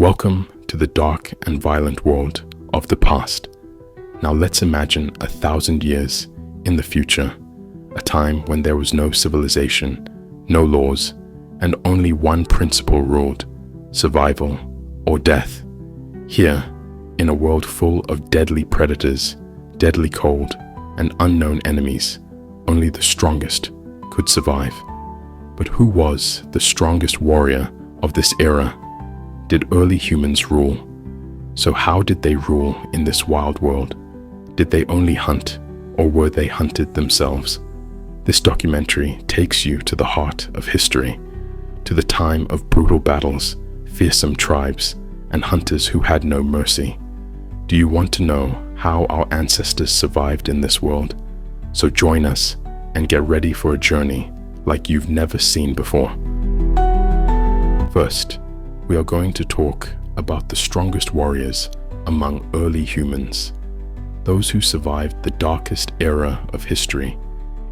Welcome to the dark and violent world of the past. Now let's imagine 1,000 years in the future, a time when there was no civilization, no laws, and only one principle ruled: survival or death. Here, in a world full of deadly predators, deadly cold, and unknown enemies, only the strongest could survive. But who was the strongest warrior of this era? Did early humans rule? So how did they rule in this wild world? Did they only hunt, or were they hunted themselves? This documentary takes you to the heart of history, to the time of brutal battles, fearsome tribes, and hunters who had no mercy. Do you want to know how our ancestors survived in this world? So join us and get ready for a journey like you've never seen before. First, we are going to talk about the strongest warriors among early humans, those who survived the darkest era of history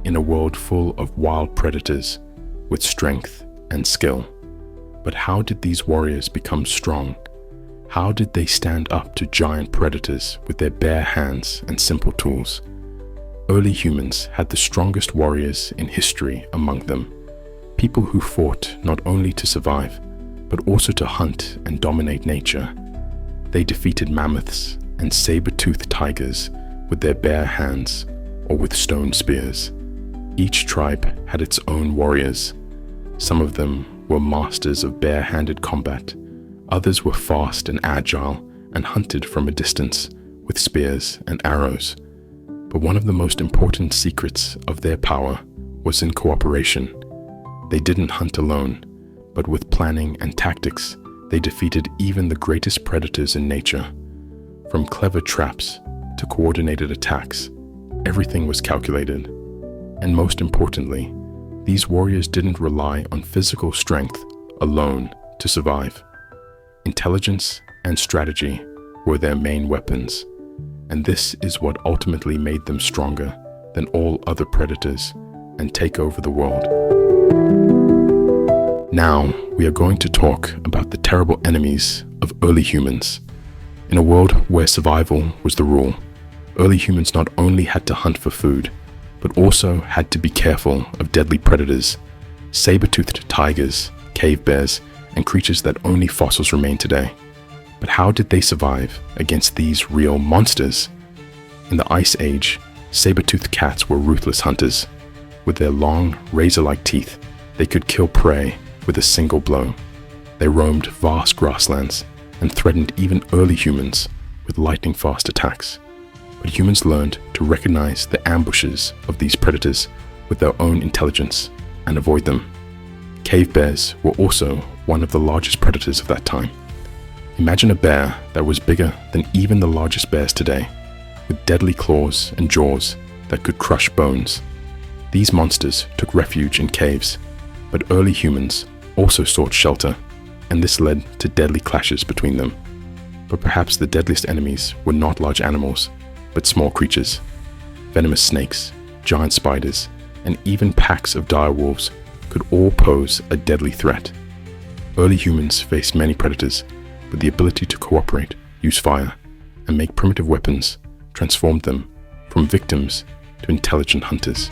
in a world full of wild predators with strength and skill. But how did these warriors become strong? How did they stand up to giant predators with their bare hands and simple tools? Early humans had the strongest warriors in history among them, people who fought not only to survive, but also to hunt and dominate nature. They defeated mammoths and saber-toothed tigers with their bare hands or with stone spears. Each tribe had its own warriors. Some of them were masters of bare-handed combat. Others were fast and agile and hunted from a distance with spears and arrows. But one of the most important secrets of their power was in cooperation. They didn't hunt alone, but with planning and tactics, they defeated even the greatest predators in nature. From clever traps to coordinated attacks, everything was calculated. And most importantly, these warriors didn't rely on physical strength alone to survive. Intelligence and strategy were their main weapons, and this is what ultimately made them stronger than all other predators and take over the world. Now, we are going to talk about the terrible enemies of early humans. In a world where survival was the rule, early humans not only had to hunt for food, but also had to be careful of deadly predators, saber-toothed tigers, cave bears, and creatures that only fossils remain today. But how did they survive against these real monsters? In the Ice Age, saber-toothed cats were ruthless hunters. With their long, razor-like teeth, they could kill prey with a single blow. They roamed vast grasslands and threatened even early humans with lightning-fast attacks. But humans learned to recognize the ambushes of these predators with their own intelligence and avoid them. Cave bears were also one of the largest predators of that time. Imagine a bear that was bigger than even the largest bears today, with deadly claws and jaws that could crush bones. These monsters took refuge in caves, but early humans also sought shelter, and this led to deadly clashes between them. But perhaps the deadliest enemies were not large animals, but small creatures. Venomous snakes, giant spiders, and even packs of dire wolves could all pose a deadly threat. Early humans faced many predators, but the ability to cooperate, use fire, and make primitive weapons transformed them from victims to intelligent hunters.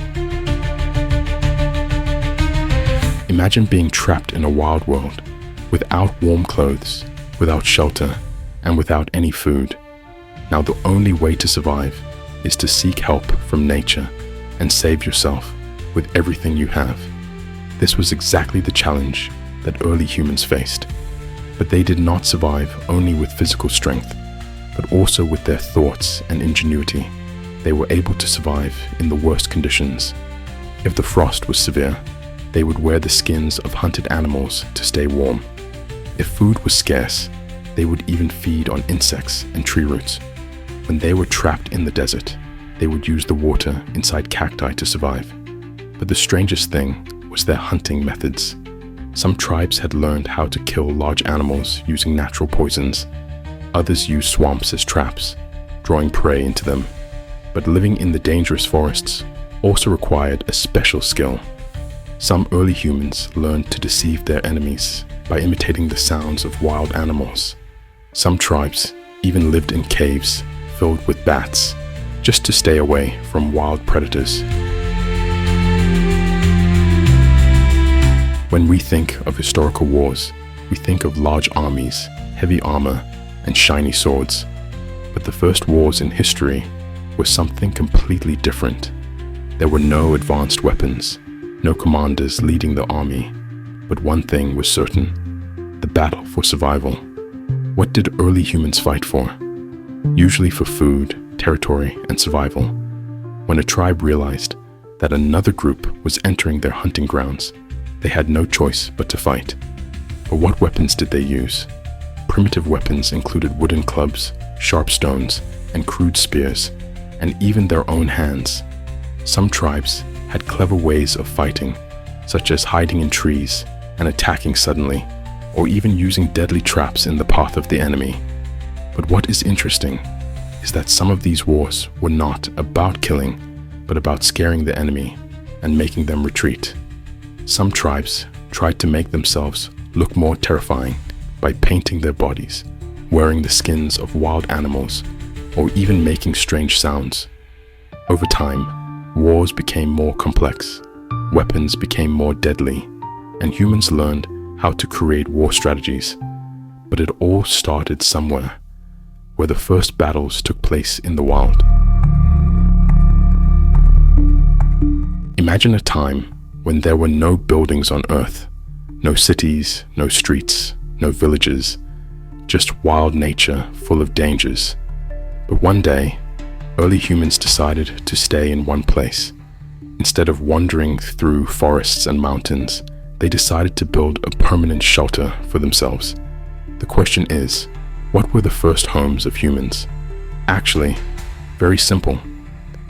Imagine being trapped in a wild world, without warm clothes, without shelter, and without any food. Now the only way to survive is to seek help from nature and save yourself with everything you have. This was exactly the challenge that early humans faced. But they did not survive only with physical strength, but also with their thoughts and ingenuity. They were able to survive in the worst conditions. If the frost was severe, they would wear the skins of hunted animals to stay warm. If food was scarce, they would even feed on insects and tree roots. When they were trapped in the desert, they would use the water inside cacti to survive. But the strangest thing was their hunting methods. Some tribes had learned how to kill large animals using natural poisons. Others used swamps as traps, drawing prey into them. But living in the dangerous forests also required a special skill. Some early humans learned to deceive their enemies by imitating the sounds of wild animals Some tribes even lived in caves filled with bats, just to stay away from wild predators. When we think of historical wars, we think of large armies, heavy armor, and shiny swords. But the first wars in history were something completely different. There were no advanced weapons, no commanders leading the army, but one thing was certain: the battle for survival. What did early humans fight for? Usually for food, territory, and survival. When a tribe realized that another group was entering their hunting grounds, they had no choice but to fight. But what weapons did they use? Primitive weapons included wooden clubs, sharp stones, and crude spears, and even their own hands. Some tribes had clever ways of fighting, such as hiding in trees and attacking suddenly, or even using deadly traps in the path of the enemy. But what is interesting is that some of these wars were not about killing, but about scaring the enemy and making them retreat. Some tribes tried to make themselves look more terrifying by painting their bodies, wearing the skins of wild animals, or even making strange sounds. Over time, wars became more complex, weapons became more deadly, and humans learned how to create war strategies. But it all started somewhere, where the first battles took place in the wild. Imagine a time when there were no buildings on Earth, no cities, no streets, no villages, just wild nature full of dangers. But one day, early humans decided to stay in one place. Instead of wandering through forests and mountains, they decided to build a permanent shelter for themselves. The question is, what were the first homes of humans? Actually, very simple.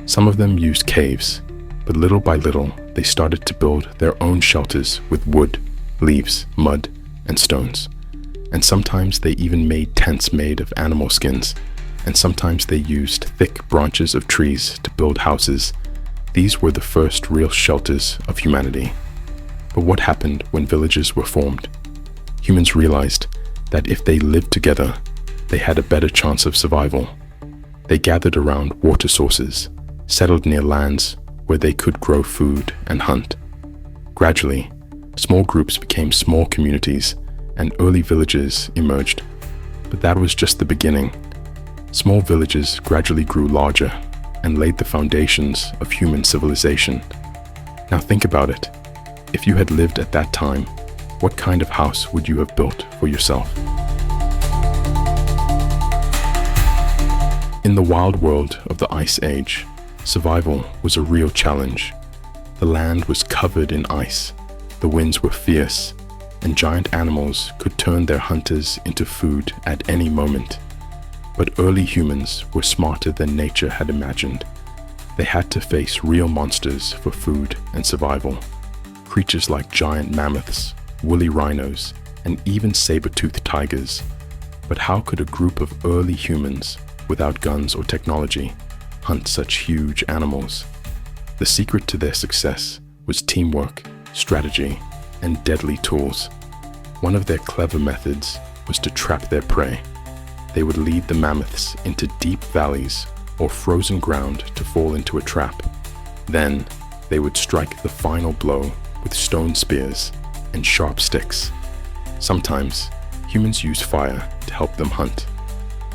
Some of them used caves, but little by little, they started to build their own shelters with wood, leaves, mud, and stones. And sometimes they even made tents made of animal skins, and sometimes they used thick branches of trees to build houses. These were the first real shelters of humanity. But what happened when villages were formed? Humans realized that if they lived together, they had a better chance of survival. They gathered around water sources, settled near lands where they could grow food and hunt. Gradually, small groups became small communities, and early villages emerged. But that was just the beginning. Small villages gradually grew larger and laid the foundations of human civilization. Now think about it. If you had lived at that time, what kind of house would you have built for yourself? In the wild world of the Ice Age, survival was a real challenge. The land was covered in ice, the winds were fierce, and giant animals could turn their hunters into food at any moment. But early humans were smarter than nature had imagined. They had to face real monsters for food and survival. Creatures like giant mammoths, woolly rhinos, and even saber-toothed tigers. But how could a group of early humans, without guns or technology, hunt such huge animals? The secret to their success was teamwork, strategy, and deadly tools. One of their clever methods was to trap their prey. They would lead the mammoths into deep valleys or frozen ground to fall into a trap. Then, they would strike the final blow with stone spears and sharp sticks. Sometimes, humans used fire to help them hunt.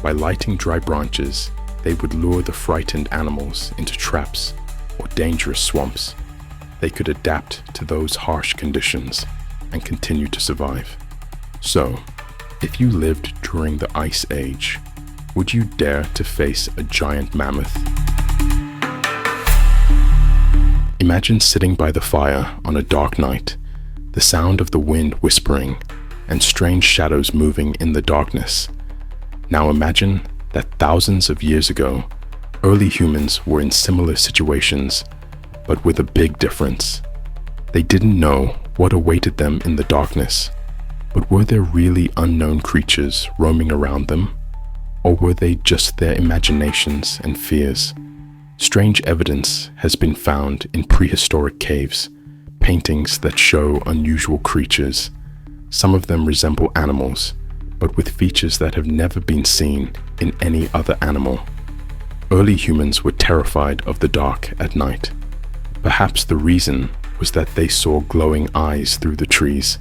By lighting dry branches, they would lure the frightened animals into traps or dangerous swamps. They could adapt to those harsh conditions and continue to survive. So, if you lived during the Ice Age, would you dare to face a giant mammoth? Imagine sitting by the fire on a dark night, the sound of the wind whispering, and strange shadows moving in the darkness. Now imagine that thousands of years ago, early humans were in similar situations, but with a big difference. They didn't know what awaited them in the darkness, but were there really unknown creatures roaming around them? Or were they just their imaginations and fears? Strange evidence has been found in prehistoric caves, paintings that show unusual creatures. Some of them resemble animals, but with features that have never been seen in any other animal. Early humans were terrified of the dark at night. Perhaps the reason was that they saw glowing eyes through the trees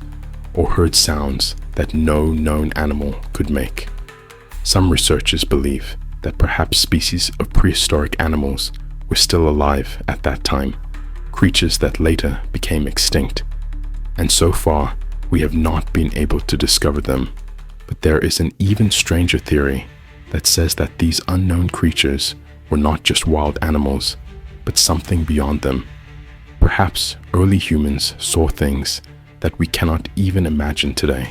or heard sounds that no known animal could make. Some researchers believe that perhaps species of prehistoric animals were still alive at that time, creatures that later became extinct. And so far, we have not been able to discover them. But there is an even stranger theory that says that these unknown creatures were not just wild animals, but something beyond them. Perhaps early humans saw things that we cannot even imagine today.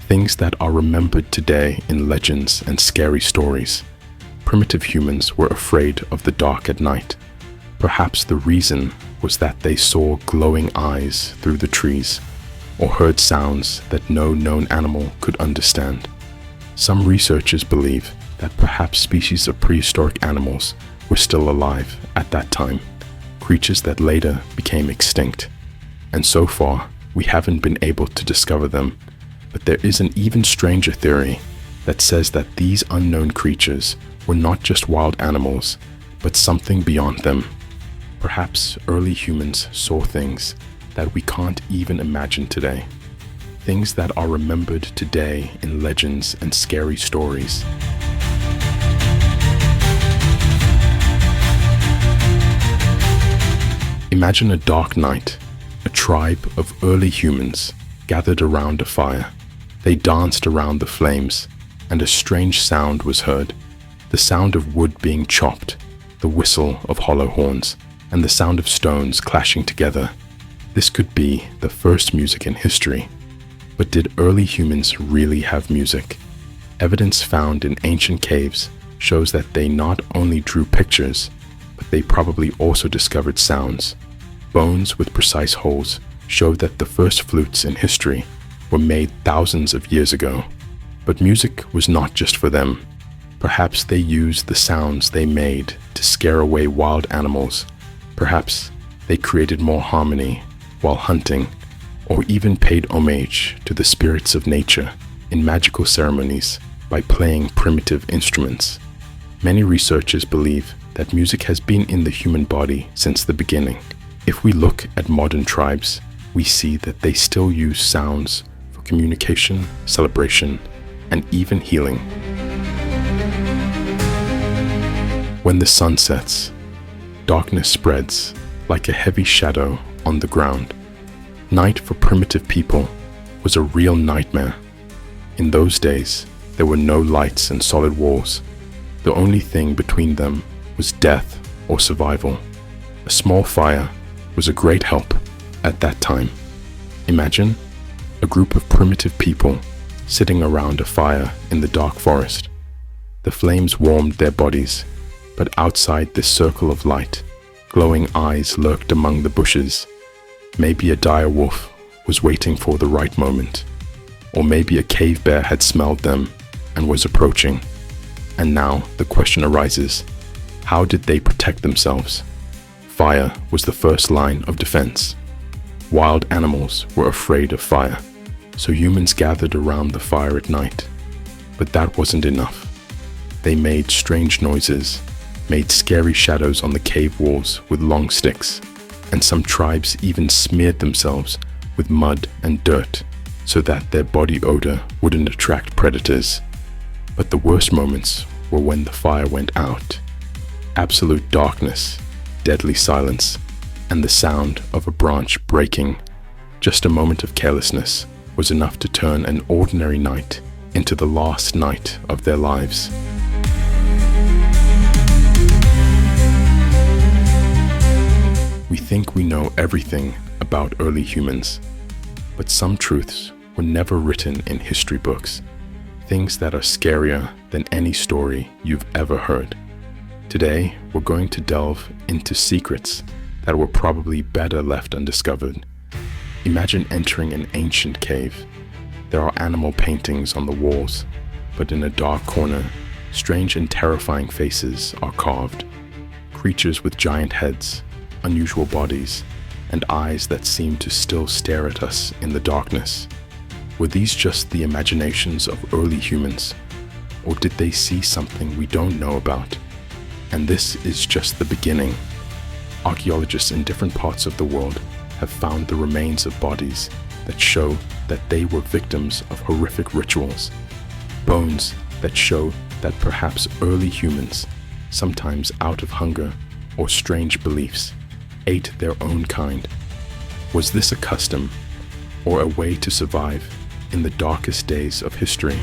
Things that are remembered today in legends and scary stories. Primitive humans were afraid of the dark at night. Perhaps the reason was that they saw glowing eyes through the trees or heard sounds that no known animal could understand. Some researchers believe that perhaps species of prehistoric animals were still alive at that time, creatures that later became extinct. And so far, we haven't been able to discover them, but there is an even stranger theory that says that these unknown creatures were not just wild animals, but something beyond them. Perhaps early humans saw things that we can't even imagine today. Things that are remembered today in legends and scary stories. Imagine a dark night. A tribe of early humans gathered around a fire. They danced around the flames, and a strange sound was heard. The sound of wood being chopped, the whistle of hollow horns, and the sound of stones clashing together. This could be the first music in history. But did early humans really have music? Evidence found in ancient caves shows that they not only drew pictures, but they probably also discovered sounds. Bones with precise holes show that the first flutes in history were made thousands of years ago. But music was not just for them. Perhaps they used the sounds they made to scare away wild animals. Perhaps they created more harmony while hunting, or even paid homage to the spirits of nature in magical ceremonies by playing primitive instruments. Many researchers believe that music has been in the human body since the beginning. If we look at modern tribes, we see that they still use sounds for communication, celebration, and even healing. When the sun sets, darkness spreads like a heavy shadow on the ground. Night for primitive people was a real nightmare. In those days, there were no lights and solid walls. The only thing between them was death or survival. A small fire was a great help at that time. Imagine a group of primitive people sitting around a fire in the dark forest. The flames warmed their bodies, but outside this circle of light, glowing eyes lurked among the bushes. Maybe a dire wolf was waiting for the right moment, or maybe a cave bear had smelled them and was approaching. And now the question arises, how did they protect themselves? Fire was the first line of defense. Wild animals were afraid of fire, so humans gathered around the fire at night. But that wasn't enough. They made strange noises, made scary shadows on the cave walls with long sticks, and some tribes even smeared themselves with mud and dirt so that their body odor wouldn't attract predators. But the worst moments were when the fire went out. Absolute darkness, deadly silence, and the sound of a branch breaking. Just a moment of carelessness was enough to turn an ordinary night into the last night of their lives. We think we know everything about early humans, but some truths were never written in history books, things that are scarier than any story you've ever heard. Today, we're going to delve into secrets that were probably better left undiscovered. Imagine entering an ancient cave. There are animal paintings on the walls, but in a dark corner, strange and terrifying faces are carved. Creatures with giant heads, unusual bodies, and eyes that seem to still stare at us in the darkness. Were these just the imaginations of early humans, or did they see something we don't know about? And this is just the beginning. Archaeologists in different parts of the world have found the remains of bodies that show that they were victims of horrific rituals. Bones that show that perhaps early humans, sometimes out of hunger or strange beliefs, ate their own kind. Was this a custom or a way to survive in the darkest days of history?